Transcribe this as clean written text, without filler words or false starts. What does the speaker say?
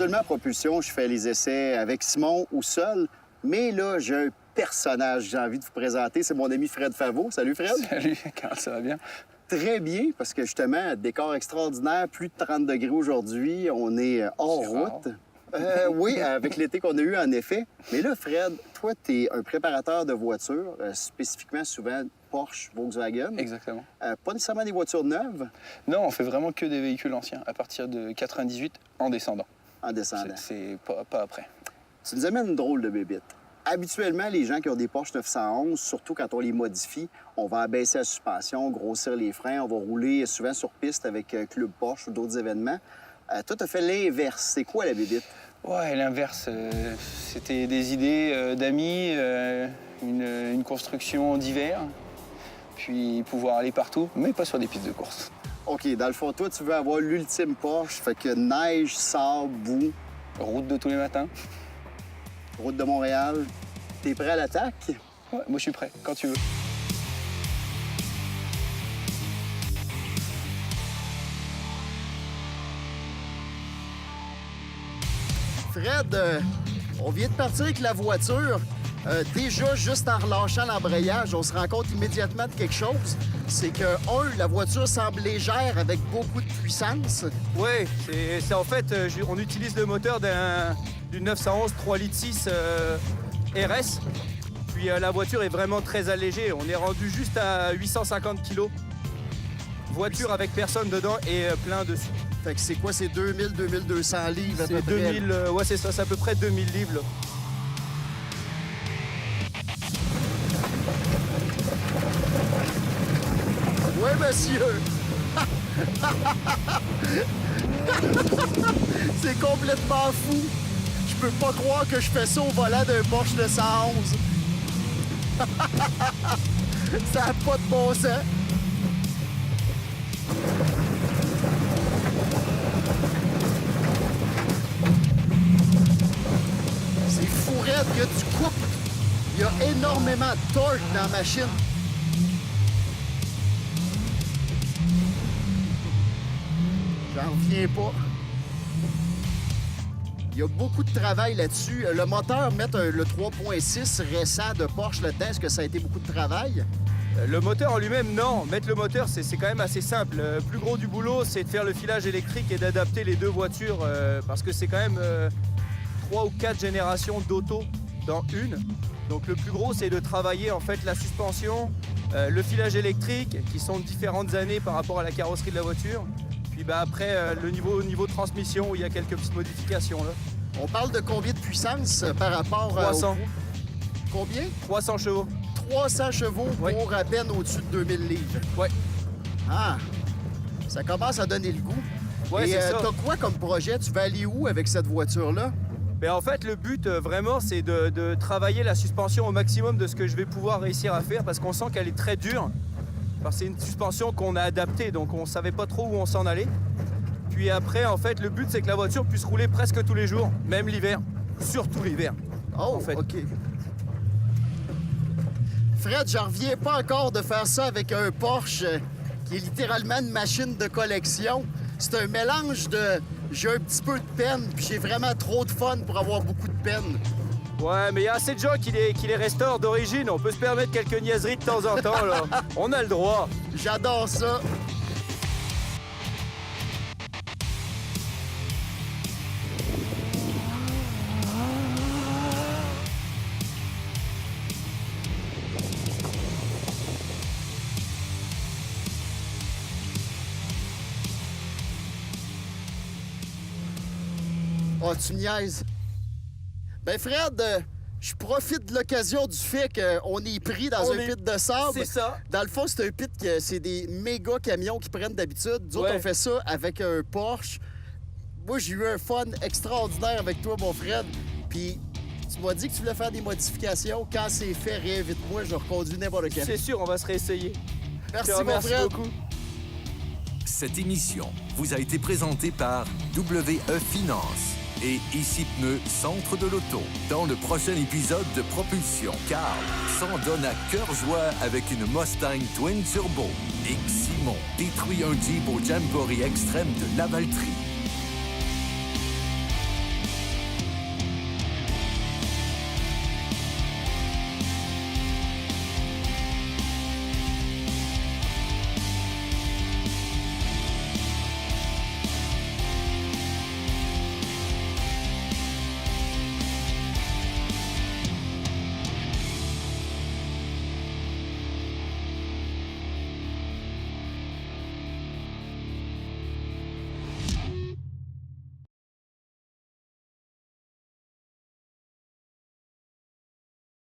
Habituellement, à propulsion, je fais les essais avec Simon ou seul. Mais là, j'ai un personnage que j'ai envie de vous présenter. C'est mon ami Fred Favreau. Salut, Fred. Salut, Carl, ça va bien? Très bien, parce que justement, décor extraordinaire, plus de 30 degrés aujourd'hui. On est hors route. Oui, avec l'été qu'on a eu, en effet. Mais là, Fred, toi, tu es un préparateur de voitures, spécifiquement souvent Porsche, Volkswagen. Exactement. Pas nécessairement des voitures neuves. Non, on fait vraiment que des véhicules anciens, à partir de 98 en descendant. En descendant. C'est pas après. Ça nous amène une drôle de bébite. Habituellement, les gens qui ont des Porsche 911, surtout quand on les modifie, on va abaisser la suspension, grossir les freins, on va rouler souvent sur piste avec Club Porsche ou d'autres événements. Toi, tu as fait l'inverse. C'est quoi la bébite? Ouais, l'inverse, c'était des idées d'amis, une construction d'hiver, puis pouvoir aller partout, mais pas sur des pistes de course. OK, dans le fond, toi, tu veux avoir l'ultime Porsche, fait que neige, sable, boue. Route de tous les matins. Route de Montréal. T'es prêt à l'attaque? Ouais, moi je suis prêt, quand tu veux. Fred, on vient de partir avec la voiture. Déjà, juste en relâchant l'embrayage, on se rend compte immédiatement de quelque chose. C'est que, la voiture semble légère avec beaucoup de puissance. Oui, c'est en fait, on utilise le moteur d'une 911 3,6 litres RS. Puis la voiture est vraiment très allégée. On est rendu juste à 850 kg. Voiture avec personne dedans et plein dessus. Fait que c'est quoi, c'est 2000-2200 livres à peu près? 2000, ouais, c'est ça, c'est à peu près 2000 livres. Là. Oui, monsieur! C'est complètement fou! Je peux pas croire que je fais ça au volant d'un Porsche 911. Ça n'a pas de bon sens. C'est fou raide, il y a du couple. Il y a énormément de torque dans la machine. J'en reviens pas. Il y a beaucoup de travail là-dessus. Le moteur, mettre le 3.6 récent de Porsche là-dedans, est-ce que ça a été beaucoup de travail? Le moteur en lui-même, non. Mettre le moteur, c'est quand même assez simple. Le plus gros du boulot, c'est de faire le filage électrique et d'adapter les deux voitures parce que c'est quand même 3 ou 4 générations d'auto dans une. Donc le plus gros, c'est de travailler en fait la suspension, le filage électrique, qui sont de différentes années par rapport à la carrosserie de la voiture. Puis après, le niveau de transmission, où il y a quelques petites modifications. Là. On parle de combien de puissance par rapport 300. Combien? 300 chevaux. 300 chevaux Oui. pour à peine au-dessus de 2000 livres. Oui. Ah! Ça commence à donner le goût. Ouais, Et c'est ça. t'as quoi comme projet? Tu vas aller où avec cette voiture-là? Mais en fait, le but, vraiment, c'est de travailler la suspension au maximum de ce que je vais pouvoir réussir à faire parce qu'on sent qu'elle est très dure. Parce que c'est une suspension qu'on a adaptée, donc on savait pas trop où on s'en allait. Puis après, en fait, le but, c'est que la voiture puisse rouler presque tous les jours, même l'hiver. Surtout l'hiver. Oh, en fait. OK. Fred, j'en reviens pas encore de faire ça avec un Porsche qui est littéralement une machine de collection. C'est un mélange de j'ai un petit peu de peine puis j'ai vraiment trop de fun pour avoir beaucoup de peine. Ouais, mais il y a assez de gens qui les restaurent d'origine. On peut se permettre quelques niaiseries de temps en temps, là. On a le droit. J'adore ça. Oh, tu me niaises. Ben, Fred, je profite de l'occasion du fait qu'on est pris dans un pit de sable. C'est ça. Dans le fond, c'est un pit que c'est des méga camions qui prennent d'habitude. Nous autres, Ouais. on fait ça avec un Porsche. Moi, j'ai eu un fun extraordinaire avec toi, mon Fred. Puis, tu m'as dit que tu voulais faire des modifications. Quand c'est fait, réinvite-moi, je reconduis n'importe quand. C'est sûr, on va se réessayer. Merci, Je te mon remercie Fred. beaucoup. Cette émission vous a été présentée par WE Finance et Ici Pneus Centre de l'Auto. Dans le prochain épisode de Propulsion, Carl s'en donne à cœur joie avec une Mustang Twin Turbo et Simon détruit un Jeep au Jamboree extrême de Lavaltrie.